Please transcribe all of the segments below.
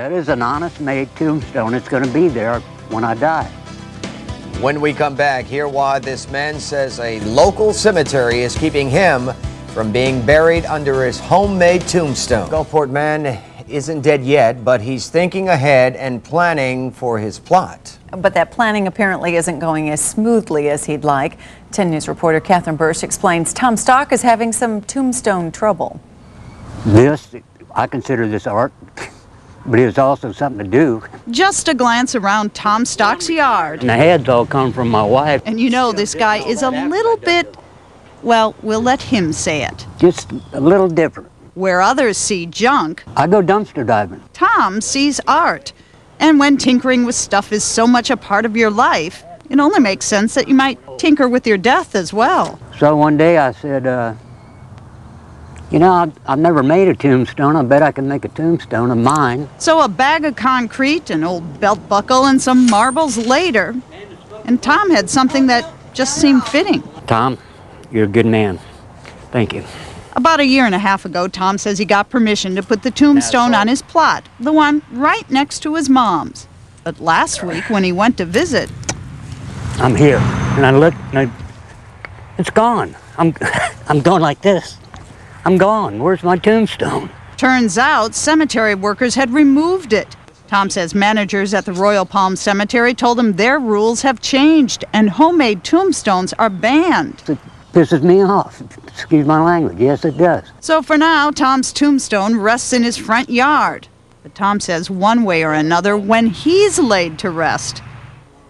That is an honest-made tombstone. It's going to be there when I die. When we come back, hear why this man says a local cemetery is keeping him from being buried under his homemade tombstone. Gulfport man isn't dead yet, but he's thinking ahead and planning for his plot. But that planning apparently isn't going as smoothly as he'd like. 10 News reporter Catherine Bursch explains Tom Stock is having some tombstone trouble. I consider this art, but it's also something to do. Just a glance around Tom Stock's yard. And the heads all come from my wife. And you know this guy is a little bit, well, we'll let him say it. Just a little different. Where others see junk, I go dumpster diving. Tom sees art. And when tinkering with stuff is so much a part of your life, it only makes sense that you might tinker with your death as well. So one day I said, you know, I've never made a tombstone. I bet I can make a tombstone of mine. So a bag of concrete, an old belt buckle, and some marbles later, and Tom had something that just seemed fitting. Tom, you're a good man. Thank you. About a year and a half ago, Tom says he got permission to put the tombstone on his plot, the one right next to his mom's. But last week, when he went to visit, I'm here, and I look, and it's gone. I'm going like this. I'm gone. Where's my tombstone? Turns out cemetery workers had removed it. Tom says managers at the Royal Palm Cemetery told him their rules have changed and homemade tombstones are banned. It pisses me off. Excuse my language. Yes, it does. So for now, Tom's tombstone rests in his front yard. But Tom says one way or another, when he's laid to rest,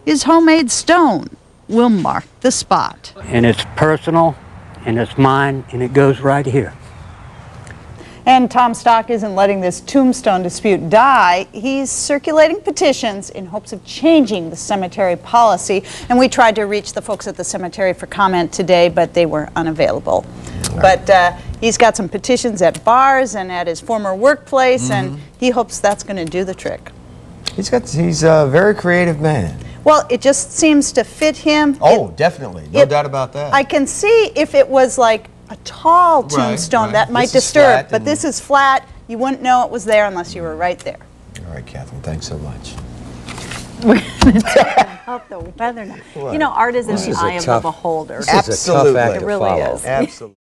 his homemade stone will mark the spot. And it's personal, and it's mine, and it goes right here. And Tom Stock isn't letting this tombstone dispute die. He's circulating petitions in hopes of changing the cemetery policy. And we tried to reach the folks at the cemetery for comment today, but they were unavailable. But he's got some petitions at bars and at his former workplace, and he hopes that's going to do the trick. He's a very creative man. Well, it just seems to fit him. Oh, definitely. No doubt about that. I can see if it was like a tall tombstone that might disturb, but this is flat. You wouldn't know it was there unless you were right there. All right, Catherine, thanks so much. Hope the weather. You know, art is in the eye of the beholder. Absolutely. It really is. Absolutely.